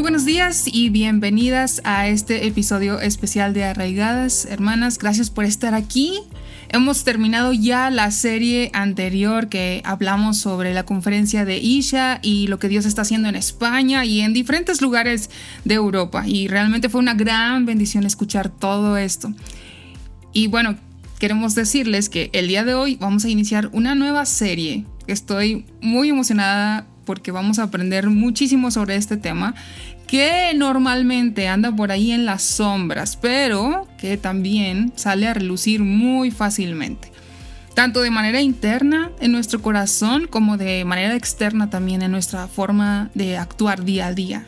Muy buenos días y bienvenidas a este episodio especial de Arraigadas. Hermanas, gracias por estar aquí. Hemos terminado ya la serie anterior que hablamos sobre la conferencia de Isha y lo que Dios está haciendo en España y en diferentes lugares de Europa. Y realmente fue una gran bendición escuchar todo esto. Y bueno, queremos decirles que el día de hoy vamos a iniciar una nueva serie. Estoy muy emocionada porque vamos a aprender muchísimo sobre este tema que normalmente anda por ahí en las sombras, pero que también sale a relucir muy fácilmente, tanto de manera interna en nuestro corazón como de manera externa también en nuestra forma de actuar día a día.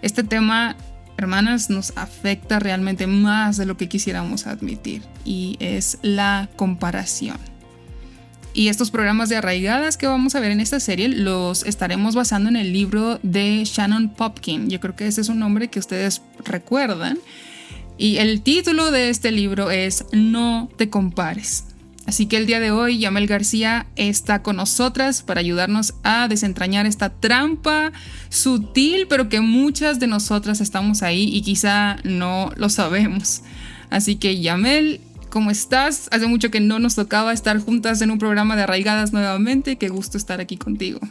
Este tema, hermanas, nos afecta realmente más de lo que quisiéramos admitir, y es la comparación. Y estos programas de arraigadas que vamos a ver en esta serie los estaremos basando en el libro de Shannon Popkin. Yo creo que ese es un nombre que ustedes recuerdan. Y el título de este libro es No te compares. Así que el día de hoy Yamel García está con nosotras para ayudarnos a desentrañar esta trampa sutil, pero que muchas de nosotras estamos ahí y quizá no lo sabemos. Así que Yamel, ¿cómo estás? Hace mucho que no nos tocaba estar juntas en un programa de Arraigadas nuevamente. Qué gusto estar aquí contigo.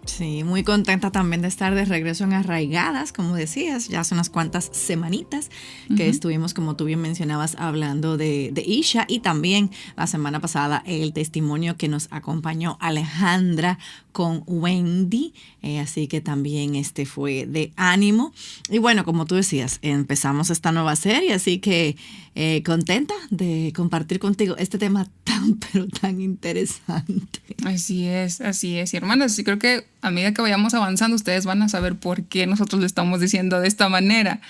Sí, muy contenta también de estar de regreso en Arraigadas, como decías, ya hace unas cuantas semanitas que estuvimos, como tú bien mencionabas, hablando de Isha, y también la semana pasada el testimonio que nos acompañó Alejandra con Wendy, así que también fue de ánimo. Y bueno, como tú decías, empezamos esta nueva serie, así que contenta de compartir contigo este tema pero tan interesante. Así es. Y hermanas, sí, creo que a medida que vayamos avanzando, ustedes van a saber por qué nosotros lo estamos diciendo de esta manera.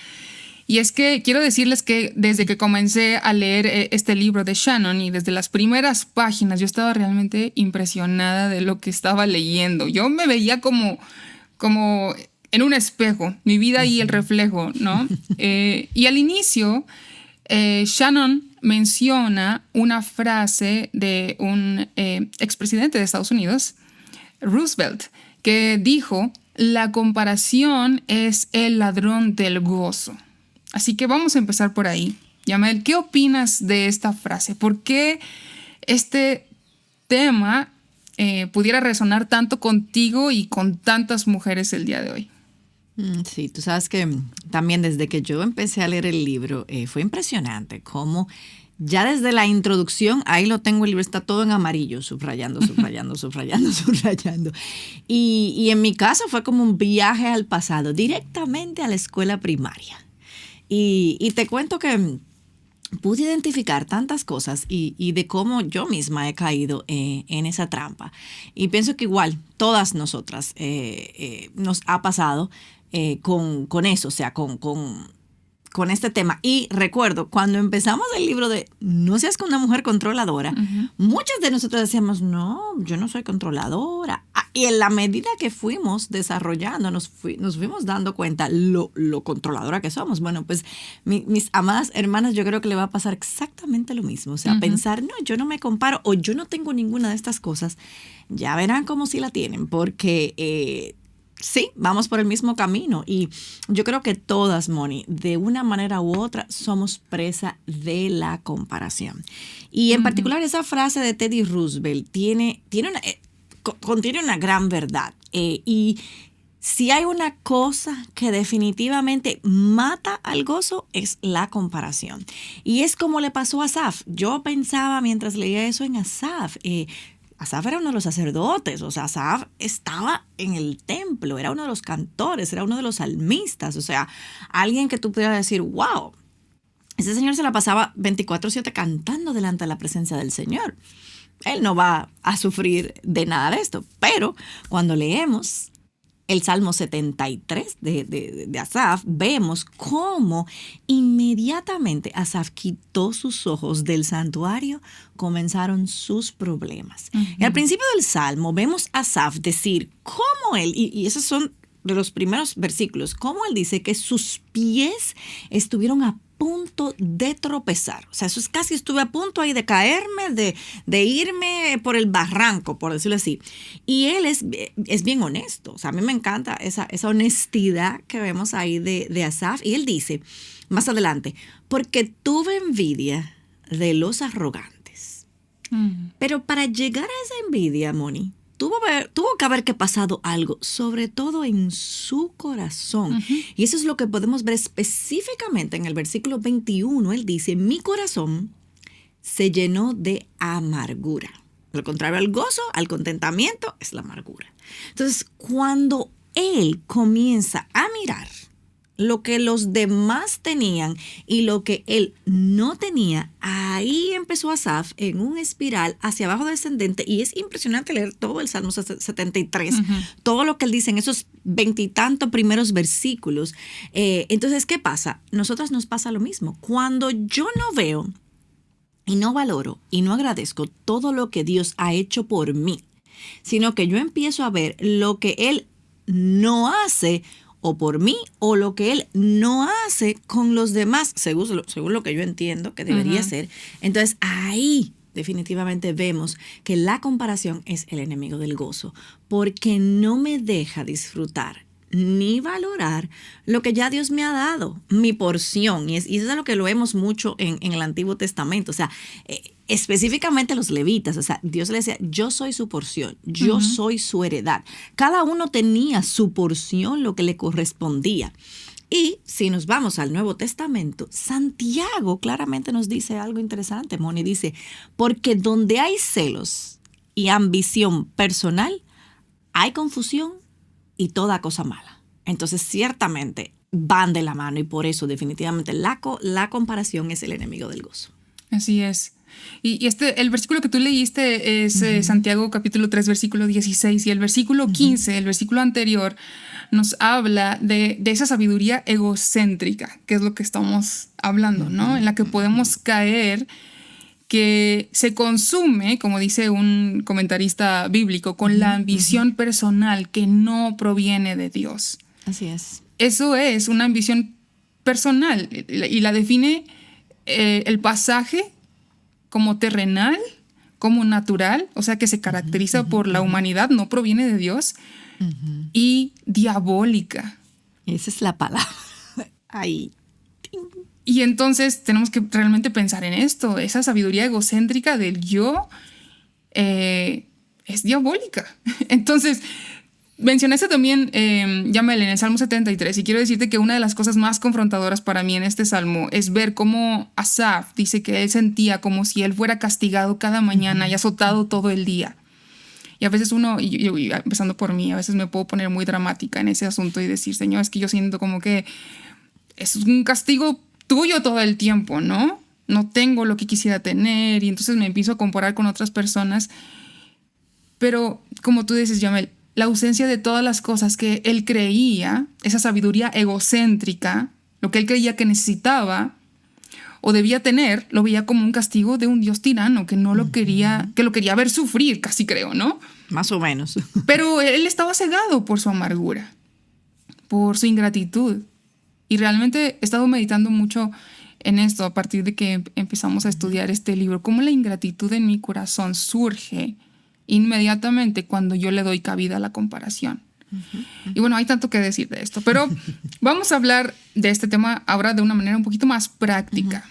Y es que quiero decirles que desde que comencé a leer este libro de Shannon y desde las primeras páginas, yo estaba realmente impresionada de lo que estaba leyendo. Yo me veía como en un espejo, mi vida y el reflejo, ¿no? Y al inicio, Shannon menciona una frase de un expresidente de Estados Unidos, Roosevelt, que dijo: la comparación es el ladrón del gozo. Así que vamos a empezar por ahí. Yamel, ¿qué opinas de esta frase? ¿Por qué este tema pudiera resonar tanto contigo y con tantas mujeres el día de hoy? Sí, tú sabes que también desde que yo empecé a leer el libro fue impresionante cómo ya desde la introducción, ahí lo tengo, el libro está todo en amarillo, subrayando. Y en mi caso fue como un viaje al pasado, directamente a la escuela primaria. Y te cuento que pude identificar tantas cosas y de cómo yo misma he caído en esa trampa. Y pienso que igual todas nosotras nos ha pasado con eso, o sea, con este tema. Y recuerdo, cuando empezamos el libro de No seas con una mujer controladora, muchas de nosotros decíamos, no, yo no soy controladora. Y en la medida que fuimos desarrollando, nos fuimos dando cuenta lo controladora que somos. Bueno, pues mis amadas hermanas, yo creo que le va a pasar exactamente lo mismo. O sea, pensar, no, yo no me comparo o yo no tengo ninguna de estas cosas. Ya verán cómo sí la tienen, porque sí, vamos por el mismo camino. Y yo creo que todas, Moni, de una manera u otra, somos presa de la comparación. Y en particular esa frase de Teddy Roosevelt contiene una gran verdad. Y si hay una cosa que definitivamente mata al gozo, es la comparación. Y es como le pasó a Asaf. Yo pensaba mientras leía eso en Asaf. Asaf era uno de los sacerdotes, o sea, Asaf estaba en el templo, era uno de los cantores, era uno de los salmistas, o sea, alguien que tú pudieras decir, wow, ese señor se la pasaba 24/7 cantando delante de la presencia del Señor. Él no va a sufrir de nada de esto, pero cuando leemos el Salmo 73 de Asaf, vemos cómo inmediatamente Asaf quitó sus ojos del santuario, comenzaron sus problemas. Y al principio del Salmo vemos a Asaf decir cómo él, y esos son de los primeros versículos, cómo él dice que sus pies estuvieron a punto de tropezar. O sea, eso es casi estuve a punto ahí de caerme, de irme por el barranco, por decirlo así. Y él es bien honesto. O sea, a mí me encanta esa honestidad que vemos ahí de Asaf. Y él dice, más adelante, porque tuve envidia de los arrogantes. Pero para llegar a esa envidia, Moni, tuvo que haber pasado algo, sobre todo en su corazón. Y eso es lo que podemos ver específicamente en el versículo 21. Él dice, mi corazón se llenó de amargura. Lo contrario al gozo, al contentamiento, es la amargura. Entonces, cuando él comienza a mirar lo que los demás tenían y lo que él no tenía, ahí empezó Asaf en un espiral hacia abajo descendente, y es impresionante leer todo el Salmo 73, todo lo que él dice en esos 20 y tantos primeros versículos. Entonces, ¿qué pasa? Nosotras nos pasa lo mismo. Cuando yo no veo y no valoro y no agradezco todo lo que Dios ha hecho por mí, sino que yo empiezo a ver lo que él no hace o por mí, o lo que él no hace con los demás, según lo que yo entiendo que debería ser. Entonces, ahí definitivamente vemos que la comparación es el enemigo del gozo, porque no me deja disfrutar ni valorar lo que ya Dios me ha dado, mi porción. Y eso es lo que lo vemos mucho en el Antiguo Testamento. O sea, específicamente los levitas, o sea, Dios le decía, yo soy su porción, yo soy su heredad. Cada uno tenía su porción, lo que le correspondía. Y si nos vamos al Nuevo Testamento, Santiago claramente nos dice algo interesante, Moni. Dice, porque donde hay celos y ambición personal, hay confusión y toda cosa mala. Entonces, ciertamente van de la mano, y por eso definitivamente la comparación es el enemigo del gozo. Así es. Y el versículo que tú leíste es Santiago capítulo 3, versículo 16, y el versículo 15, el versículo anterior, nos habla de esa sabiduría egocéntrica, que es lo que estamos hablando, ¿no? En la que podemos caer, que se consume, como dice un comentarista bíblico, con la ambición personal que no proviene de Dios. Así es. Eso es una ambición personal, y la define el pasaje como terrenal, como natural, o sea, que se caracteriza por la humanidad, no proviene de Dios, y diabólica. Esa es la palabra. Ahí. Y entonces tenemos que realmente pensar en esto. Esa sabiduría egocéntrica del yo es diabólica. Entonces, mencionaste también, Yamel, en el Salmo 73, y quiero decirte que una de las cosas más confrontadoras para mí en este salmo es ver cómo Asaf dice que él sentía como si él fuera castigado cada mañana y azotado todo el día. Y a veces uno, y empezando por mí, a veces me puedo poner muy dramática en ese asunto y decir, Señor, es que yo siento como que es un castigo tuyo todo el tiempo, ¿no? No tengo lo que quisiera tener, y entonces me empiezo a comparar con otras personas. Pero, como tú dices, Yamel, la ausencia de todas las cosas que él creía, esa sabiduría egocéntrica, lo que él creía que necesitaba o debía tener, lo veía como un castigo de un Dios tirano que no lo quería, que lo quería ver sufrir, casi creo, ¿no? Más o menos. Pero él estaba cegado por su amargura, por su ingratitud. Y realmente he estado meditando mucho en esto a partir de que empezamos a estudiar este libro, cómo la ingratitud en mi corazón surge inmediatamente cuando yo le doy cabida a la comparación. Y bueno, hay tanto que decir de esto, pero vamos a hablar de este tema ahora de una manera un poquito más práctica.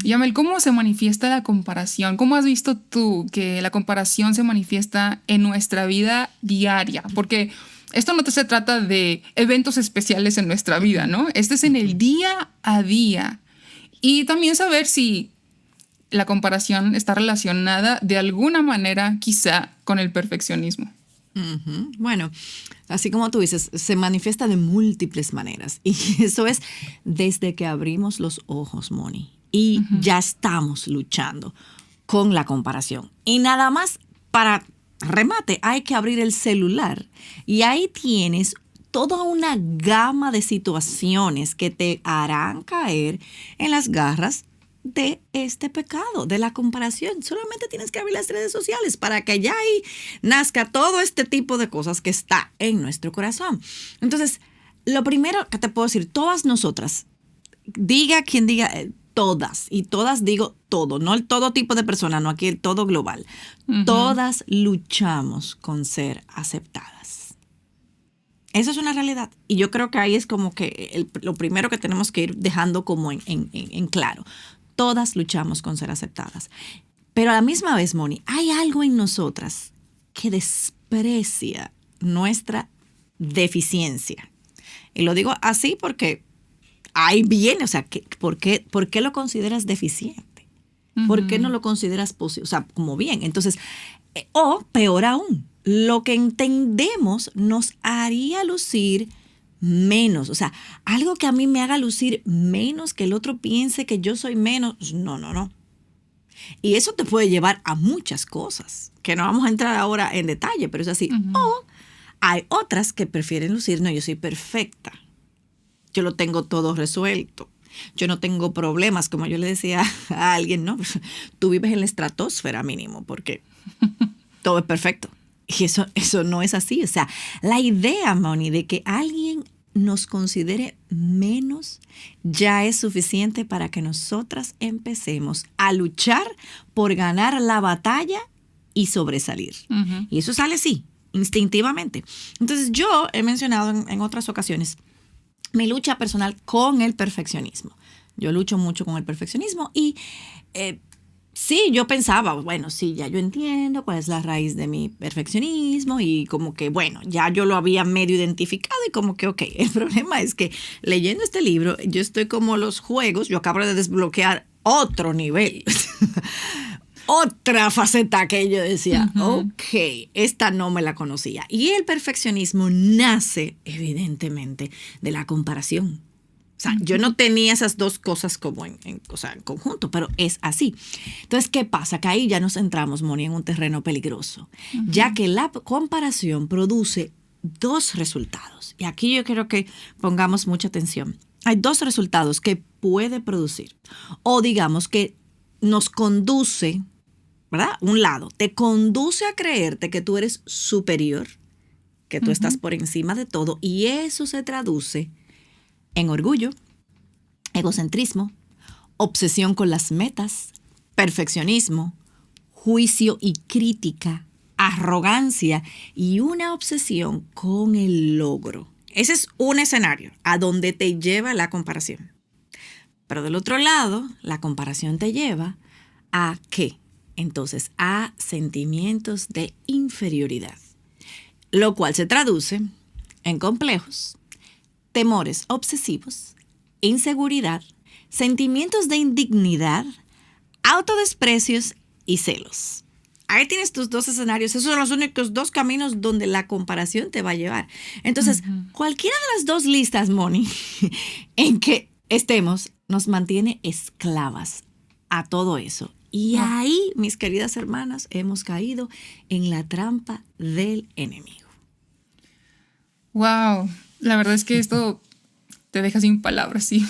Yamel, ¿cómo se manifiesta la comparación? ¿Cómo has visto tú que la comparación se manifiesta en nuestra vida diaria? Porque esto no se trata de eventos especiales en nuestra vida, ¿no? Este es en el día a día. Y también saber si la comparación está relacionada de alguna manera quizá con el perfeccionismo. Bueno, así como tú dices, se manifiesta de múltiples maneras. Y eso es desde que abrimos los ojos, Moni. Y ya estamos luchando con la comparación. Y nada más para remate, hay que abrir el celular. Y ahí tienes toda una gama de situaciones que te harán caer en las garras de este pecado, de la comparación. Solamente tienes que abrir las redes sociales para que ya ahí nazca todo este tipo de cosas que está en nuestro corazón. Entonces, lo primero que te puedo decir, todas nosotras diga quien diga, todas, y todas digo todo, no el todo tipo de persona, no aquí el todo global. Todas luchamos con ser aceptadas. Eso es una realidad. Y yo creo que ahí es como que lo primero que tenemos que ir dejando como en claro. Todas luchamos con ser aceptadas. Pero a la misma vez, Moni, hay algo en nosotras que desprecia nuestra deficiencia. Y lo digo así porque ahí viene, o sea, ¿por qué lo consideras deficiente? ¿Por qué no lo consideras posible? O sea, como bien. Entonces, o peor aún, lo que entendemos nos haría lucir menos. O sea, algo que a mí me haga lucir menos, que el otro piense que yo soy menos. No. Y eso te puede llevar a muchas cosas, que no vamos a entrar ahora en detalle, pero es así. O hay otras que prefieren lucir, no, yo soy perfecta. Yo lo tengo todo resuelto. Yo no tengo problemas, como yo le decía a alguien, ¿no? Tú vives en la estratosfera mínimo, porque todo es perfecto. Y eso no es así. O sea, la idea, Moni, de que alguien nos considere menos ya es suficiente para que nosotras empecemos a luchar por ganar la batalla y sobresalir. Y eso sale así, instintivamente. Entonces yo he mencionado en otras ocasiones mi lucha personal con el perfeccionismo. Yo lucho mucho con el perfeccionismo y sí, yo pensaba, bueno, sí, ya yo entiendo cuál es la raíz de mi perfeccionismo y como que, bueno, ya yo lo había medio identificado y como que, ok, el problema es que leyendo este libro, yo estoy como los juegos, yo acabo de desbloquear otro nivel. Otra faceta que yo decía, ok, esta no me la conocía. Y el perfeccionismo nace, evidentemente, de la comparación. O sea, yo no tenía esas dos cosas como en conjunto, pero es así. Entonces, ¿qué pasa? Que ahí ya nos entramos, Moni, en un terreno peligroso, ya que la comparación produce dos resultados. Y aquí yo quiero que pongamos mucha atención. Hay dos resultados que puede producir, o digamos que nos conduce, ¿verdad? Un lado, te conduce a creerte que tú eres superior, que tú estás por encima de todo, y eso se traduce en orgullo, egocentrismo, obsesión con las metas, perfeccionismo, juicio y crítica, arrogancia y una obsesión con el logro. Ese es un escenario a donde te lleva la comparación. Pero del otro lado, la comparación te lleva ¿a qué? Entonces, a sentimientos de inferioridad, lo cual se traduce en complejos, temores obsesivos, inseguridad, sentimientos de indignidad, autodesprecios y celos. Ahí tienes tus dos escenarios. Esos son los únicos dos caminos donde la comparación te va a llevar. Entonces, cualquiera de las dos listas, Moni, en que estemos, nos mantiene esclavas a todo eso. Y ahí, mis queridas hermanas, hemos caído en la trampa del enemigo. Wow, la verdad es que esto te deja sin palabras, sí,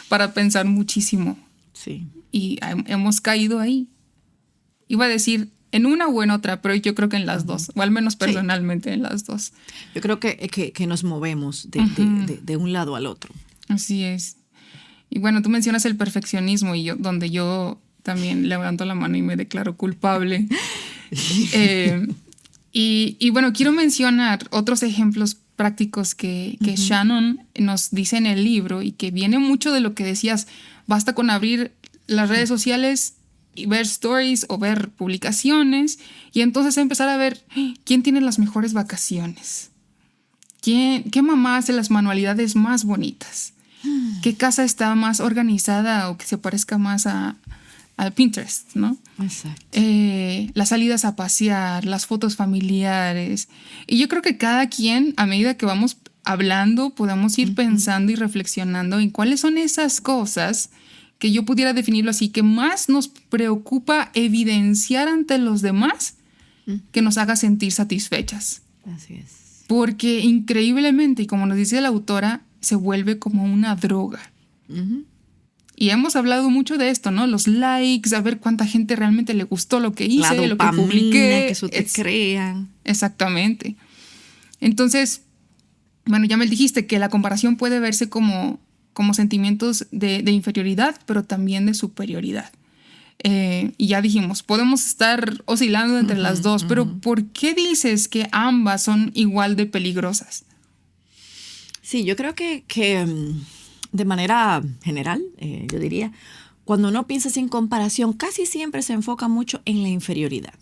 para pensar muchísimo. Sí. Y hemos caído ahí. Iba a decir en una o en otra, pero yo creo que en las dos, o al menos personalmente en las dos. Yo creo que nos movemos de un lado al otro. Así es. Y bueno, tú mencionas el perfeccionismo y donde yo también levanto la mano y me declaro culpable. Y bueno, quiero mencionar otros ejemplos prácticos que Shannon nos dice en el libro y que viene mucho de lo que decías. Basta con abrir las redes sociales y ver stories o ver publicaciones y entonces empezar a ver quién tiene las mejores vacaciones, qué mamá hace las manualidades más bonitas, qué casa está más organizada o que se parezca más a Pinterest, ¿no? Exacto. Las salidas a pasear, las fotos familiares. Y yo creo que cada quien, a medida que vamos hablando, podemos ir pensando y reflexionando en cuáles son esas cosas que yo pudiera definirlo así, que más nos preocupa evidenciar ante los demás que nos haga sentir satisfechas. Así es. Porque increíblemente, y como nos dice la autora, se vuelve como una droga. Y hemos hablado mucho de esto, ¿no? Los likes, a ver cuánta gente realmente le gustó lo que hice, la lo que publiqué. Que eso te crean. Exactamente. Entonces, bueno, ya me dijiste que la comparación puede verse como como sentimientos de inferioridad, pero también de superioridad. Y ya dijimos, podemos estar oscilando entre las dos, pero ¿por qué dices que ambas son igual de peligrosas? Sí, yo creo que de manera general, yo diría, cuando uno piensa así en comparación, casi siempre se enfoca mucho en la inferioridad.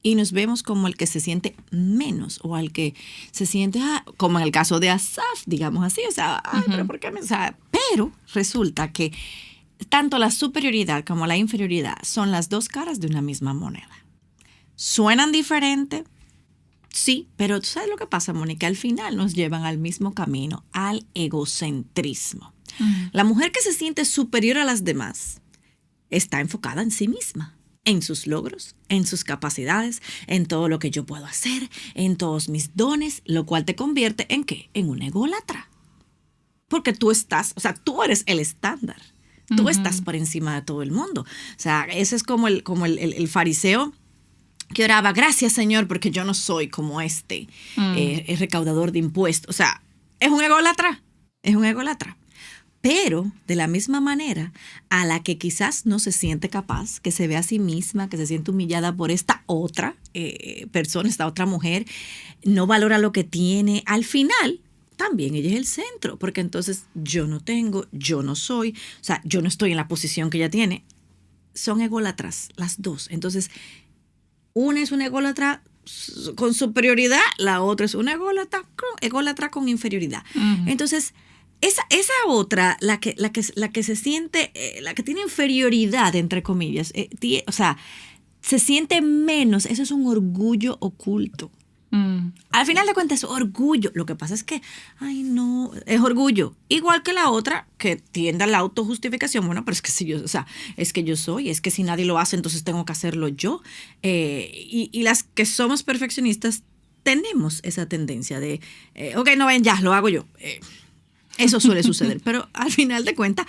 Y nos vemos como el que se siente menos o al que se siente, como en el caso de Asaf, digamos así, o sea, pero ¿por qué me...? O sea, pero resulta que tanto la superioridad como la inferioridad son las dos caras de una misma moneda. ¿Suenan diferente? Sí, pero ¿tú sabes lo que pasa, Mónica? Al final nos llevan al mismo camino, al egocentrismo. La mujer que se siente superior a las demás está enfocada en sí misma, en sus logros, en sus capacidades, en todo lo que yo puedo hacer, en todos mis dones, lo cual te convierte ¿en qué? En un ególatra. Porque tú eres el estándar. Tú estás por encima de todo el mundo. O sea, ese es como el fariseo que oraba, gracias Señor, porque yo no soy como el recaudador de impuestos. O sea, es un ególatra. Pero de la misma manera a la que quizás no se siente capaz, que se ve a sí misma, que se siente humillada por esta otra persona, esta otra mujer, no valora lo que tiene, al final también ella es el centro, porque entonces yo no tengo, yo no soy, o sea, yo no estoy en la posición que ella tiene. Son ególatras las dos. Entonces, una es una ególatra con superioridad, la otra es una ególatra con inferioridad. Entonces, esa otra, la que se siente, la que tiene inferioridad, entre comillas, o sea, se siente menos, eso es un orgullo oculto. Al final de cuentas es orgullo. Lo que pasa es que, ay no, es orgullo. Igual que la otra que tiende a la autojustificación. Bueno, pero es que si yo, o sea, es que yo soy, es que si nadie lo hace, entonces tengo que hacerlo yo. Y las que somos perfeccionistas tenemos esa tendencia de, ok, no ven, ya, lo hago yo. Eso suele suceder. Pero al final de cuentas,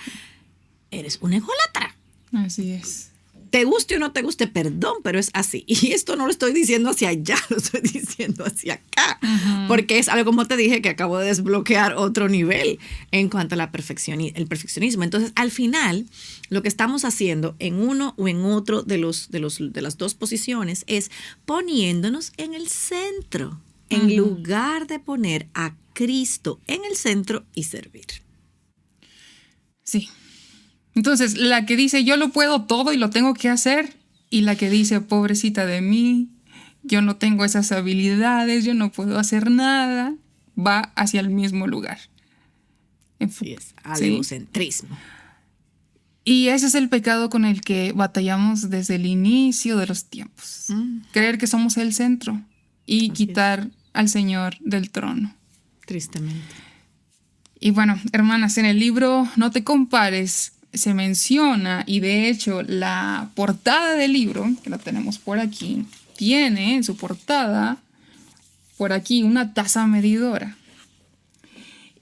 eres un ególatra. Así es. Te guste o no te guste, perdón, pero es así. Y esto no lo estoy diciendo hacia allá, lo estoy diciendo hacia acá. Porque es algo, como te dije, que acabo de desbloquear otro nivel en cuanto al perfeccionismo. Entonces, al final, lo que estamos haciendo en uno o en otro de las dos posiciones es poniéndonos en el centro, en lugar de poner a Cristo en el centro y servir. Sí. Entonces, la que dice, yo lo puedo todo y lo tengo que hacer, y la que dice, pobrecita de mí, yo no tengo esas habilidades, yo no puedo hacer nada, va hacia el mismo lugar. Así es, al egocentrismo. Y ese es el pecado con el que batallamos desde el inicio de los tiempos. Creer que somos el centro y quitar al Señor del trono. Tristemente. Y bueno, hermanas, en el libro No te compares, se menciona, y de hecho la portada del libro, que la tenemos por aquí, tiene en su portada por aquí una taza medidora.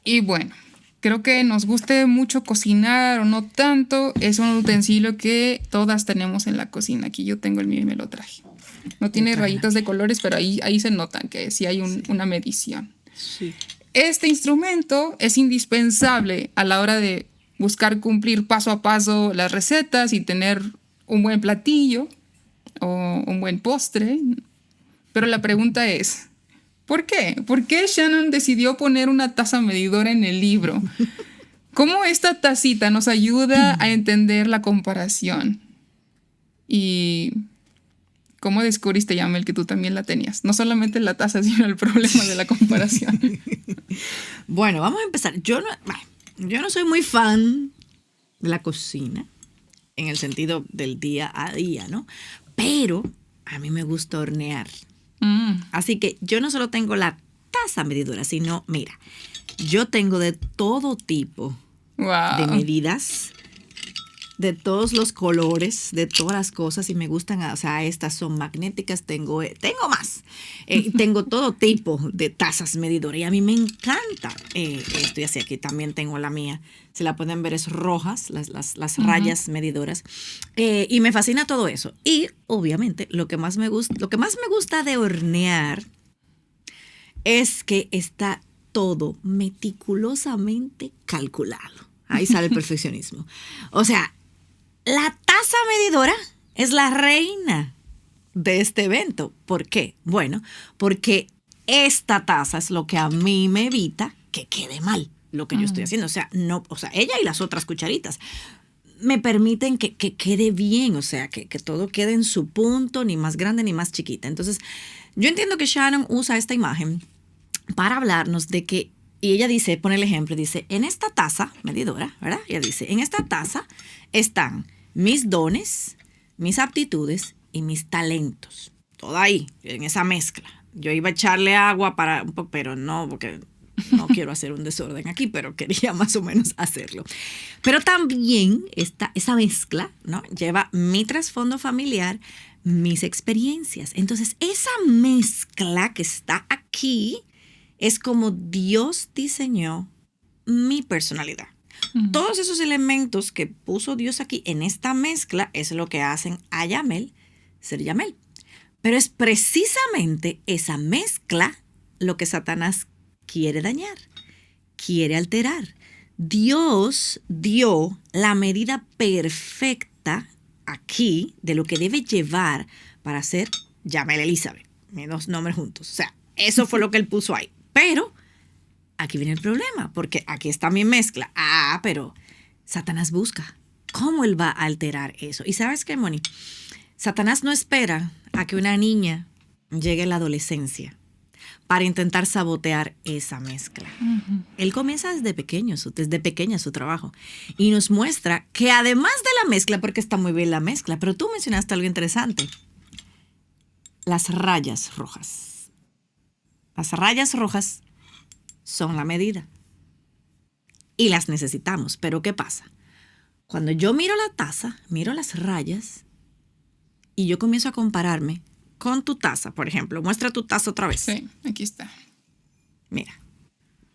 Y bueno, creo que nos guste mucho cocinar o no tanto, es un utensilio que todas tenemos en la cocina. Aquí yo tengo el mío y me lo traje. No tiene rayitas de colores, pero ahí se notan que sí hay una medición. Sí. Este instrumento es indispensable a la hora de buscar cumplir paso a paso las recetas y tener un buen platillo o un buen postre. Pero la pregunta es, ¿por qué? ¿Por qué Shannon decidió poner una taza medidora en el libro? ¿Cómo esta tacita nos ayuda a entender la comparación? Y ¿cómo descubriste, Yamel, que tú también la tenías? No solamente la taza, sino el problema de la comparación. Bueno, vamos a empezar. Yo no soy muy fan de la cocina, en el sentido del día a día, ¿no? Pero a mí me gusta hornear. Así que yo no solo tengo la taza medidora, sino, mira, yo tengo de todo tipo de medidas, de todos los colores, de todas las cosas, y me gustan, o sea, estas son magnéticas, tengo más. Tengo todo tipo de tazas medidoras y a mí me encanta esto. Y así aquí también tengo la mía. Si la pueden ver, es rojas, las rayas medidoras. Y me fascina todo eso. Y obviamente lo que más me gusta de hornear es que está todo meticulosamente calculado. Ahí sale el perfeccionismo. O sea, la taza medidora es la reina de este evento. ¿Por qué? Bueno, porque esta taza es lo que a mí me evita que quede mal lo que yo estoy haciendo. O sea, ella y las otras cucharitas me permiten que quede bien, o sea, que todo quede en su punto, ni más grande ni más chiquita. Entonces, yo entiendo que Shannon usa esta imagen para hablarnos de que, y ella dice, pone el ejemplo, dice, en esta taza medidora, ¿verdad? Ella dice, en esta taza están mis dones, mis aptitudes y mis talentos. Todo ahí, en esa mezcla. Yo iba a echarle agua para un poco, pero no, porque no quiero hacer un desorden aquí, pero quería más o menos hacerlo. Pero también esa mezcla, ¿no? Lleva mi trasfondo familiar, mis experiencias. Entonces, esa mezcla que está aquí es como Dios diseñó mi personalidad. Todos esos elementos que puso Dios aquí en esta mezcla es lo que hacen a Yamel ser Yamel. Pero es precisamente esa mezcla lo que Satanás quiere dañar, quiere alterar. Dios dio la medida perfecta aquí de lo que debe llevar para ser Yamel Elizabeth. Mis dos nombres juntos. O sea, eso fue lo que él puso ahí. Pero aquí viene el problema, porque aquí está mi mezcla. Pero Satanás busca cómo él va a alterar eso. ¿Y sabes qué, Moni? Satanás no espera a que una niña llegue a la adolescencia para intentar sabotear esa mezcla. Él comienza desde pequeña su trabajo y nos muestra que además de la mezcla, porque está muy bien la mezcla, pero tú mencionaste algo interesante, las rayas rojas. Las rayas rojas son la medida y las necesitamos, pero ¿qué pasa? Cuando yo miro la taza, miro las rayas y yo comienzo a compararme con tu taza, por ejemplo. Muestra tu taza otra vez. Sí, aquí está. Mira,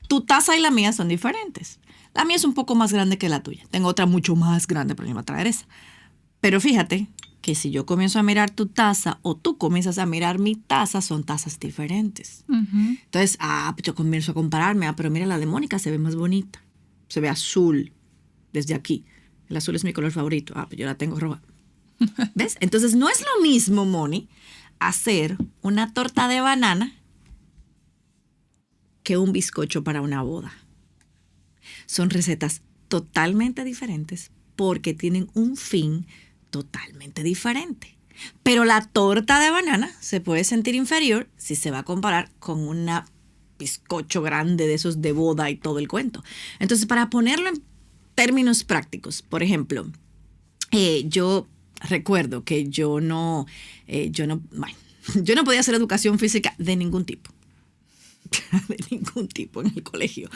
tu taza y la mía son diferentes. La mía es un poco más grande que la tuya. Tengo otra mucho más grande, pero yo voy a traer esa. Pero fíjate que si yo comienzo a mirar tu taza o tú comienzas a mirar mi taza, son tazas diferentes. Entonces, pues yo comienzo a compararme. Pero mira, la de Mónica se ve más bonita. Se ve azul desde aquí. El azul es mi color favorito. Pues yo la tengo roja. ¿Ves? Entonces, no es lo mismo, Moni, hacer una torta de banana que un bizcocho para una boda. Son recetas totalmente diferentes porque tienen un fin totalmente diferente. Pero la torta de banana se puede sentir inferior si se va a comparar con una bizcocho grande de esos de boda y todo el cuento. Entonces, para ponerlo en términos prácticos, por ejemplo, yo recuerdo que yo no podía hacer educación física de ningún tipo. De ningún tipo en el colegio.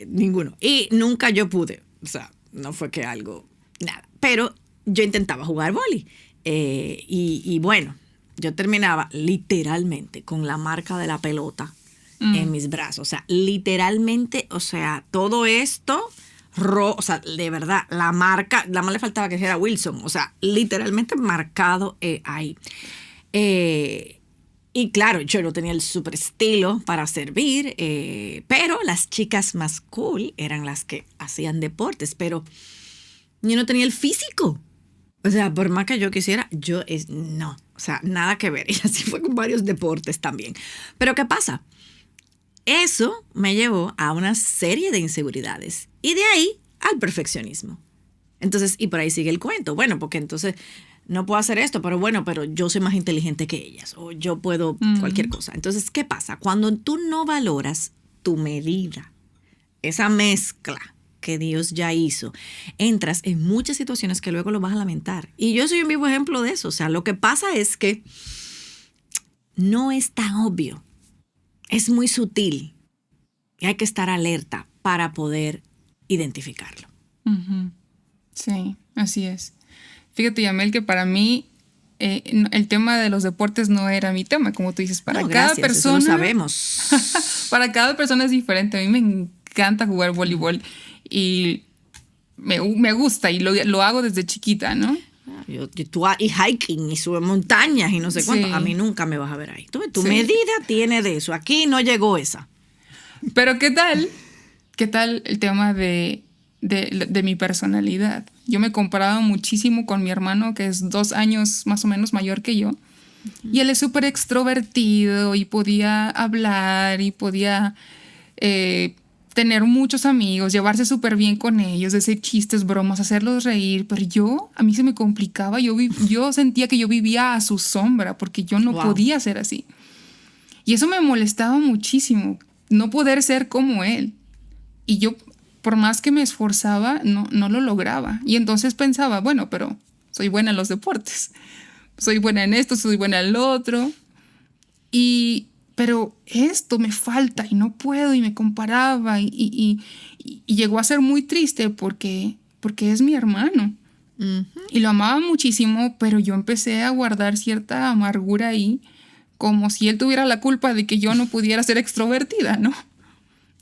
Ninguno. Y nunca yo pude. O sea, no fue que algo, nada. Pero yo intentaba jugar vóley. Y bueno, yo terminaba literalmente con la marca de la pelota en mis brazos. O sea, literalmente, o sea, todo esto... o sea, de verdad, la marca, nada más le faltaba que dijera Wilson, o sea, literalmente marcado ahí. Y claro, yo no tenía el super estilo para servir, pero las chicas más cool eran las que hacían deportes, pero yo no tenía el físico. O sea, por más que yo quisiera, no, o sea, nada que ver. Y así fue con varios deportes también. Pero ¿qué pasa? Eso me llevó a una serie de inseguridades y de ahí al perfeccionismo. Entonces, y por ahí sigue el cuento. Bueno, porque entonces no puedo hacer esto, pero yo soy más inteligente que ellas o yo puedo cualquier cosa. Entonces, ¿qué pasa? Cuando tú no valoras tu medida, esa mezcla que Dios ya hizo, entras en muchas situaciones que luego lo vas a lamentar. Y yo soy un vivo ejemplo de eso. O sea, lo que pasa es que no es tan obvio. Es muy sutil y hay que estar alerta para poder identificarlo. Sí, así es. Fíjate, Yamel, que para mí el tema de los deportes no era mi tema, como tú dices. Para cada persona, eso lo sabemos. Para cada persona es diferente. A mí me encanta jugar voleibol y me gusta y lo hago desde chiquita, ¿no? Y hiking y sube montañas y no sé cuánto. Sí. A mí nunca me vas a ver ahí. Tu medida tiene de eso. Aquí no llegó esa. Pero ¿qué tal el tema de de mi personalidad. Yo me comparaba muchísimo con mi hermano, que es 2 años más o menos mayor que yo. Y él es súper extrovertido y podía hablar y podía tener muchos amigos, llevarse súper bien con ellos, decir chistes, bromas, hacerlos reír. Pero a mí se me complicaba. Yo sentía que yo vivía a su sombra porque yo no podía ser así. Y eso me molestaba muchísimo, no poder ser como él. Y yo, por más que me esforzaba, no lo lograba. Y entonces pensaba, bueno, pero soy buena en los deportes. Soy buena en esto, soy buena en lo otro. Pero esto me falta y no puedo, y me comparaba. Y llegó a ser muy triste porque es mi hermano. Uh-huh. Y lo amaba muchísimo, pero yo empecé a guardar cierta amargura ahí, como si él tuviera la culpa de que yo no pudiera ser extrovertida, ¿no?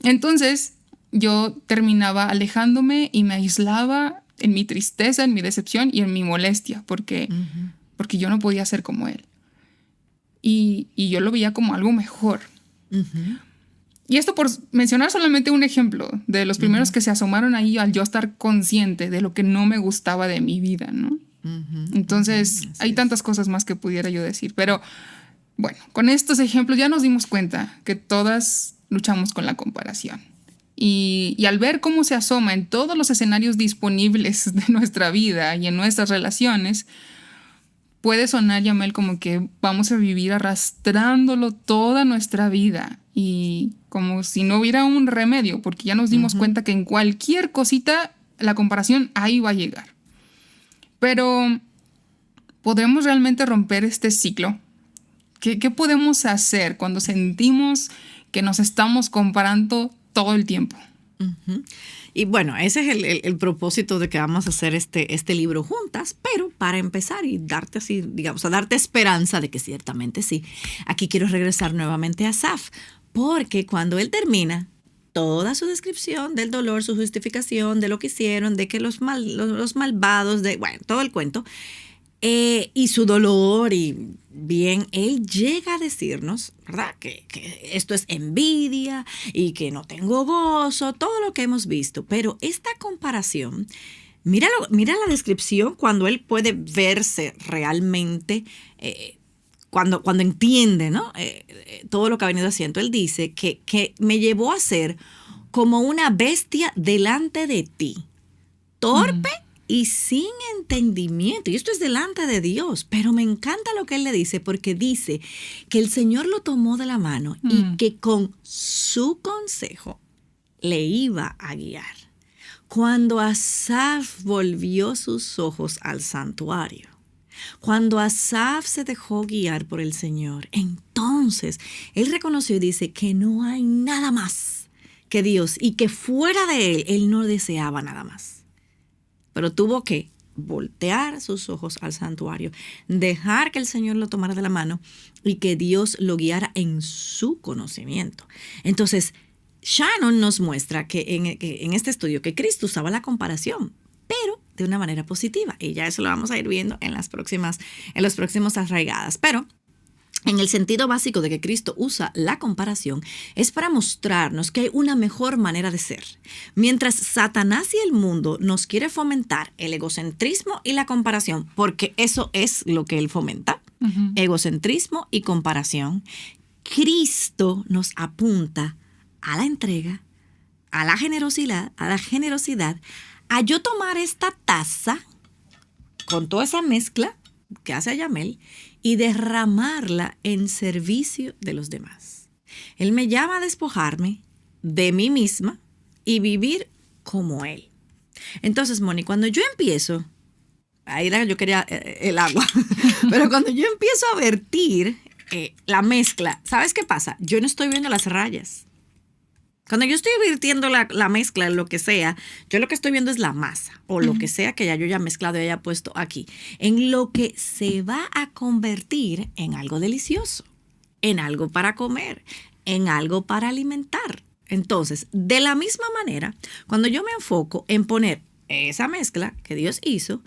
Entonces yo terminaba alejándome y me aislaba en mi tristeza, en mi decepción y en mi molestia, porque yo no podía ser como él. Y yo lo veía como algo mejor. Uh-huh. Y esto por mencionar solamente un ejemplo de los primeros que se asomaron ahí al yo estar consciente de lo que no me gustaba de mi vida, ¿no? Entonces, hay tantas cosas más que pudiera yo decir, pero bueno, con estos ejemplos ya nos dimos cuenta que todas luchamos con la comparación. Y al ver cómo se asoma en todos los escenarios disponibles de nuestra vida y en nuestras relaciones, puede sonar, Yamel, como que vamos a vivir arrastrándolo toda nuestra vida y como si no hubiera un remedio, porque ya nos dimos cuenta que en cualquier cosita la comparación ahí va a llegar. Pero ¿podremos realmente romper este ciclo? ¿Qué podemos hacer cuando sentimos que nos estamos comparando todo el tiempo? Uh-huh. Y bueno, ese es el propósito de que vamos a hacer este libro juntas, pero para empezar y darte así, digamos, a darte esperanza de que ciertamente sí, aquí quiero regresar nuevamente a Asaf, porque cuando él termina toda su descripción del dolor, su justificación de lo que hicieron, de que los malvados, bueno, todo el cuento, y su dolor, y bien, él llega a decirnos, ¿verdad? Que esto es envidia y que no tengo gozo, todo lo que hemos visto. Pero esta comparación, mira la descripción cuando él puede verse realmente, cuando entiende, ¿no? Todo lo que ha venido haciendo. Él dice que me llevó a ser como una bestia delante de ti, torpe y sin entendimiento. Y esto es delante de Dios. Pero me encanta lo que él le dice, porque dice que el Señor lo tomó de la mano y que con su consejo le iba a guiar. Cuando Asaf volvió sus ojos al santuario, cuando Asaf se dejó guiar por el Señor, entonces él reconoció y dice que no hay nada más que Dios y que fuera de él no deseaba nada más. Pero tuvo que voltear sus ojos al santuario, dejar que el Señor lo tomara de la mano y que Dios lo guiara en su conocimiento. Entonces, Shannon nos muestra que en este estudio que Cristo usaba la comparación, pero de una manera positiva. Y ya eso lo vamos a ir viendo en los próximos arraigadas. Pero en el sentido básico de que Cristo usa la comparación, es para mostrarnos que hay una mejor manera de ser. Mientras Satanás y el mundo nos quiere fomentar el egocentrismo y la comparación, porque eso es lo que él fomenta, egocentrismo y comparación, Cristo nos apunta a la entrega, a la generosidad, a yo tomar esta taza con toda esa mezcla que hace Ayamel y derramarla en servicio de los demás. Él me llama a despojarme de mí misma y vivir como Él. Entonces, Moni, cuando yo empiezo, ahí yo quería el agua, pero cuando yo empiezo a vertir la mezcla, ¿sabes qué pasa? Yo no estoy viendo las rayas. Cuando yo estoy virtiendo la mezcla, lo que sea, yo lo que estoy viendo es la masa o lo que sea que ya yo haya mezclado y haya puesto aquí, en lo que se va a convertir en algo delicioso, en algo para comer, en algo para alimentar. Entonces, de la misma manera, cuando yo me enfoco en poner esa mezcla que Dios hizo,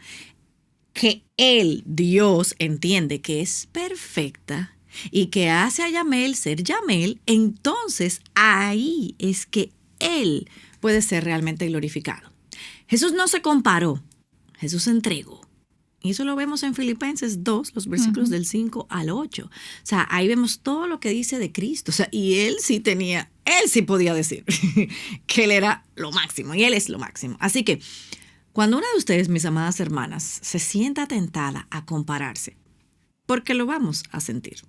que Dios, entiende que es perfecta, y que hace a Yamel ser Yamel, entonces ahí es que Él puede ser realmente glorificado. Jesús no se comparó, Jesús se entregó. Y eso lo vemos en Filipenses 2, los versículos del 5 al 8. O sea, ahí vemos todo lo que dice de Cristo. O sea, y él sí podía decir que él era lo máximo y él es lo máximo. Así que cuando una de ustedes, mis amadas hermanas, se sienta tentada a compararse, porque lo vamos a sentir,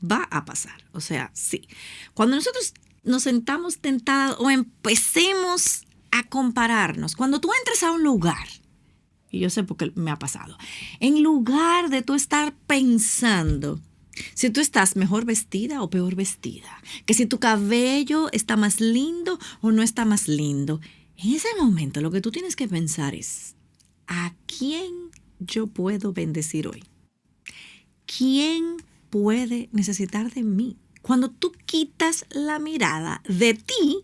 va a pasar. O sea, sí. Cuando nosotros nos sentamos tentadas o empecemos a compararnos, cuando tú entres a un lugar, y yo sé porque me ha pasado, en lugar de tú estar pensando si tú estás mejor vestida o peor vestida, que si tu cabello está más lindo o no está más lindo, en ese momento lo que tú tienes que pensar es, ¿a quién yo puedo bendecir hoy? ¿Quién puede necesitar de mí? Cuando tú quitas la mirada de ti,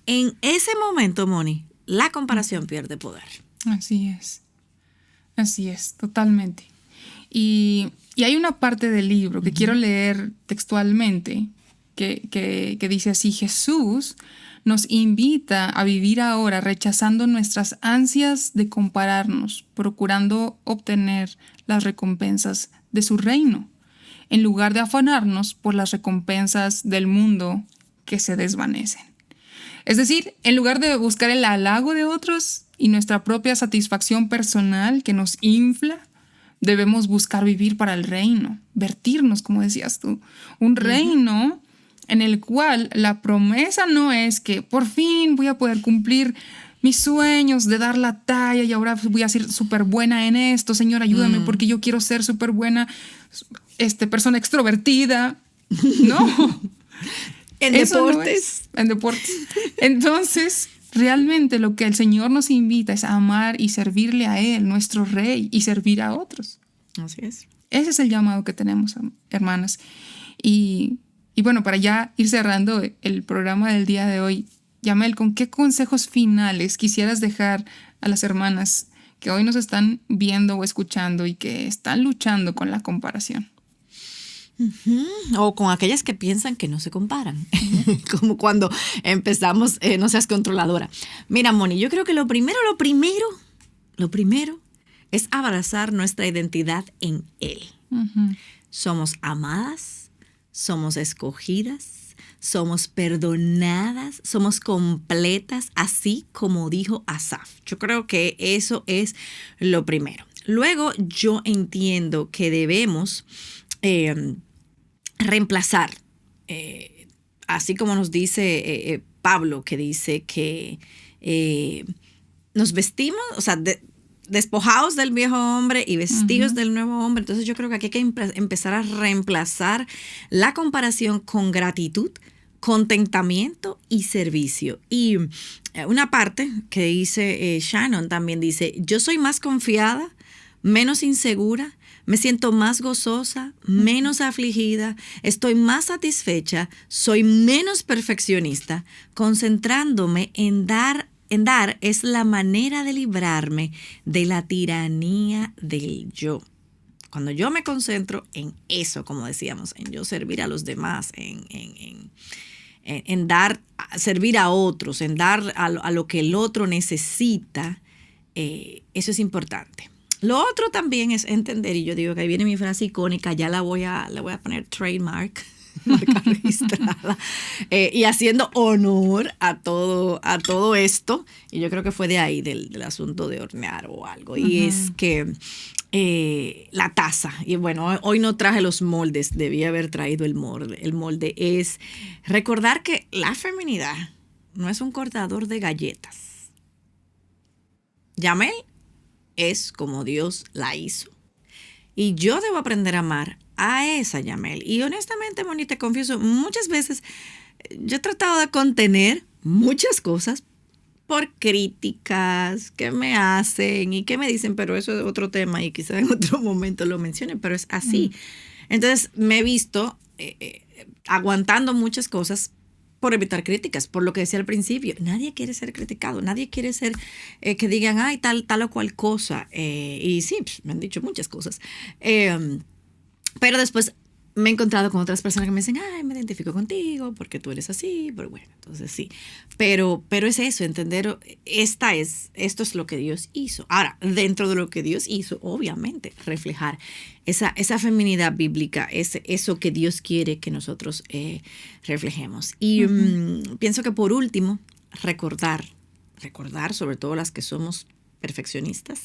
en ese momento, Moni, la comparación pierde poder. Así es, totalmente. Y hay una parte del libro que quiero leer textualmente que dice así: Jesús nos invita a vivir ahora rechazando nuestras ansias de compararnos, procurando obtener las recompensas de su reino, en lugar de afanarnos por las recompensas del mundo que se desvanecen. Es decir, en lugar de buscar el halago de otros y nuestra propia satisfacción personal que nos infla, debemos buscar vivir para el reino, vertirnos, como decías tú, un reino en el cual la promesa no es que por fin voy a poder cumplir mis sueños de dar la talla y ahora voy a ser súper buena en esto, Señor, ayúdame porque yo quiero ser súper buena persona extrovertida. No. En deportes. En deportes. Entonces, realmente lo que el Señor nos invita es a amar y servirle a Él, nuestro Rey, y servir a otros. Así es. Ese es el llamado que tenemos, hermanas. Y bueno, para ya ir cerrando el programa del día de hoy, Yamel, ¿con qué consejos finales quisieras dejar a las hermanas que hoy nos están viendo o escuchando y que están luchando con la comparación? O con aquellas que piensan que no se comparan, como cuando empezamos, no seas controladora. Mira, Moni, yo creo que lo primero es abrazar nuestra identidad en Él. Somos amadas, somos escogidas, somos perdonadas, somos completas, así como dijo Asaf. Yo creo que eso es lo primero. Luego, yo entiendo que debemos reemplazar, así como nos dice Pablo, que dice que nos vestimos, o sea, despojados del viejo hombre y vestidos del nuevo hombre. Entonces yo creo que aquí hay que empezar a reemplazar la comparación con gratitud, contentamiento y servicio. Y una parte que dice Shannon también dice: yo soy más confiada, menos insegura, me siento más gozosa, menos afligida, estoy más satisfecha, soy menos perfeccionista, concentrándome en dar es la manera de librarme de la tiranía del yo. Cuando yo me concentro en eso, como decíamos, en yo servir a los demás, en dar, servir a otros, en dar a lo que el otro necesita, eso es importante. Lo otro también es entender, y yo digo que ahí viene mi frase icónica, ya la voy a poner trademark, marca registrada, y haciendo honor a todo esto, y yo creo que fue de ahí, del asunto de hornear o algo, y es que la taza, y bueno, hoy no traje los moldes, debí haber traído el molde es recordar que la feminidad no es un cortador de galletas. Yamel es como Dios la hizo. Y yo debo aprender a amar a esa Yamel. Y honestamente, Moni, te confieso, muchas veces yo he tratado de contener muchas cosas por críticas que me hacen y que me dicen, pero eso es otro tema y quizás en otro momento lo mencione, pero es así. Entonces me he visto aguantando muchas cosas por evitar críticas, por lo que decía al principio. Nadie quiere ser criticado, nadie quiere ser que digan, ay, tal o cual cosa. Y sí, me han dicho muchas cosas. Pero después me he encontrado con otras personas que me dicen, ay, me identifico contigo porque tú eres así, pero bueno, entonces sí. Pero es eso, entender, esto es lo que Dios hizo. Ahora, dentro de lo que Dios hizo, obviamente, reflejar esa feminidad bíblica, eso que Dios quiere que nosotros reflejemos. Y pienso que por último, recordar, sobre todo las que somos perfeccionistas,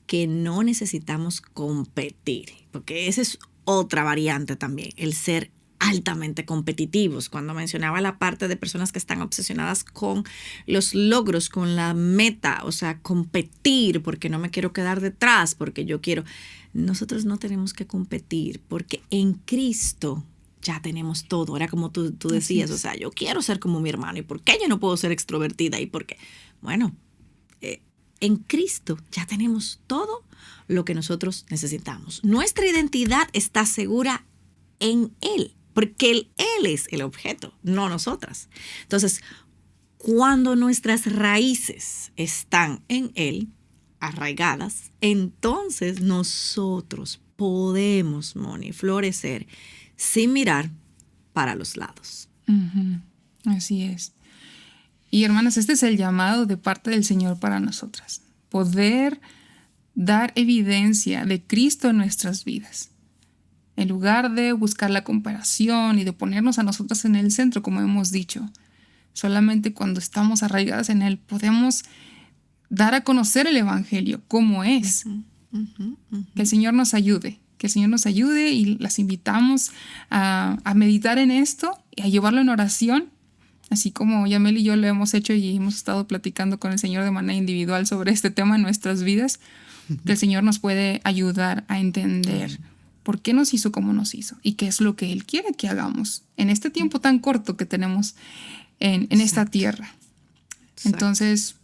que no necesitamos competir, porque ese es otra variante también, el ser altamente competitivos. Cuando mencionaba la parte de personas que están obsesionadas con los logros, con la meta, o sea, competir porque no me quiero quedar detrás, porque yo quiero. Nosotros no tenemos que competir porque en Cristo ya tenemos todo. Era como tú decías, o sea, yo quiero ser como mi hermano. ¿Y por qué yo no puedo ser extrovertida? ¿Y por qué? Bueno, en Cristo ya tenemos todo lo que nosotros necesitamos. Nuestra identidad está segura en Él, porque Él es el objeto, no nosotras. Entonces, cuando nuestras raíces están en Él, arraigadas, entonces nosotros podemos, Moni, florecer sin mirar para los lados. Así es. Y hermanas, este es el llamado de parte del Señor para nosotras. Poder dar evidencia de Cristo en nuestras vidas. En lugar de buscar la comparación y de ponernos a nosotras en el centro, como hemos dicho. Solamente cuando estamos arraigadas en Él podemos dar a conocer el Evangelio como es. Que el Señor nos ayude. Que el Señor nos ayude y las invitamos a meditar en esto y a llevarlo en oración. Así como Yamel y yo lo hemos hecho y hemos estado platicando con el Señor de manera individual sobre este tema en nuestras vidas, que el Señor nos puede ayudar a entender por qué nos hizo como nos hizo y qué es lo que Él quiere que hagamos en este tiempo tan corto que tenemos en esta tierra. Entonces,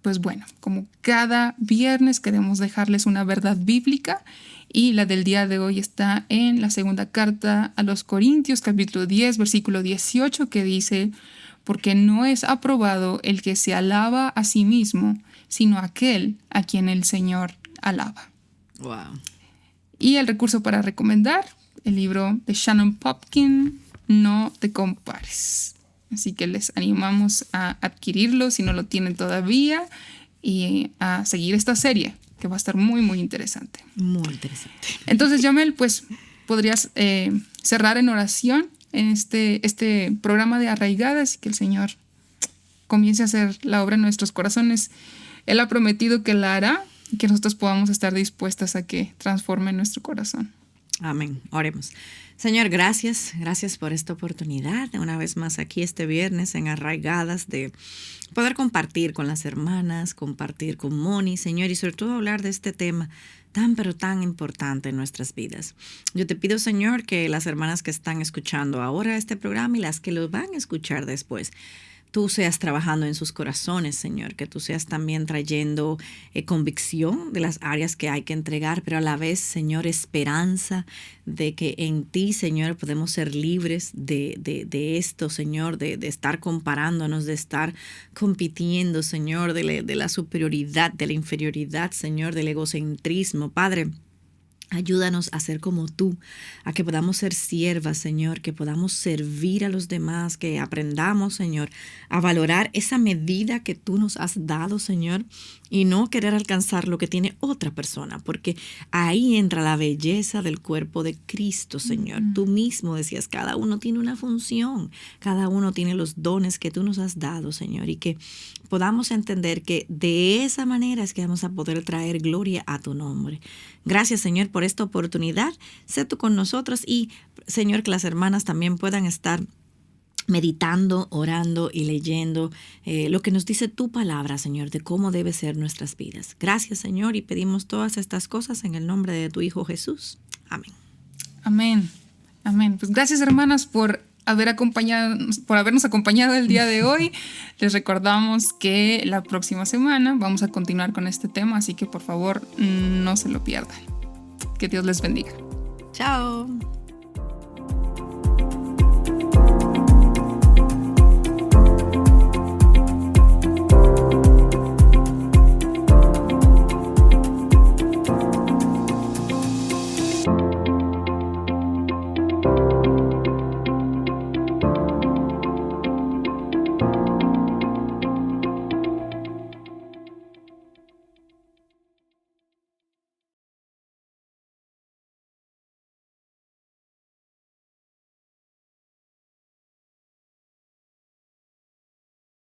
pues bueno, como cada viernes queremos dejarles una verdad bíblica y la del día de hoy está en la segunda carta a los Corintios, capítulo 10, versículo 18, que dice: porque no es aprobado el que se alaba a sí mismo, sino aquel a quien el Señor alaba. Wow. Y el recurso para recomendar, el libro de Shannon Popkin, No te compares. Así que les animamos a adquirirlo si no lo tienen todavía y a seguir esta serie, que va a estar muy, muy interesante. Muy interesante. Entonces, Yamel, pues podrías cerrar en oración en este programa de Arraigadas y que el Señor comience a hacer la obra en nuestros corazones. Él ha prometido que la hará y que nosotros podamos estar dispuestas a que transforme nuestro corazón. Amén. Oremos. Señor, gracias por esta oportunidad, una vez más aquí este viernes en Arraigadas, de poder compartir con las hermanas, compartir con Moni, Señor, y sobre todo hablar de este tema tan pero tan importante en nuestras vidas. Yo te pido, Señor, que las hermanas que están escuchando ahora este programa y las que lo van a escuchar después, tú seas trabajando en sus corazones, Señor, que tú seas también trayendo convicción de las áreas que hay que entregar, pero a la vez, Señor, esperanza de que en ti, Señor, podemos ser libres de esto, Señor, de estar comparándonos, de estar compitiendo, Señor, de la superioridad, de la inferioridad, Señor, del egocentrismo. Padre, ayúdanos a ser como tú, a que podamos ser siervas, Señor, que podamos servir a los demás, que aprendamos, Señor, a valorar esa medida que tú nos has dado, Señor, y no querer alcanzar lo que tiene otra persona, porque ahí entra la belleza del cuerpo de Cristo, Señor. Tú mismo decías, cada uno tiene una función, cada uno tiene los dones que tú nos has dado, Señor, y que podamos entender que de esa manera es que vamos a poder traer gloria a tu nombre. Gracias, Señor, por esta oportunidad. Sé tú con nosotros y, Señor, que las hermanas también puedan estar meditando, orando y leyendo lo que nos dice tu palabra, Señor, de cómo debe ser nuestras vidas. Gracias, Señor, y pedimos todas estas cosas en el nombre de tu Hijo Jesús. Amén. Amén. Amén. Pues gracias, hermanas, por habernos acompañado el día de hoy. Les recordamos que la próxima semana vamos a continuar con este tema, así que por favor no se lo pierdan. Que Dios les bendiga. Chao.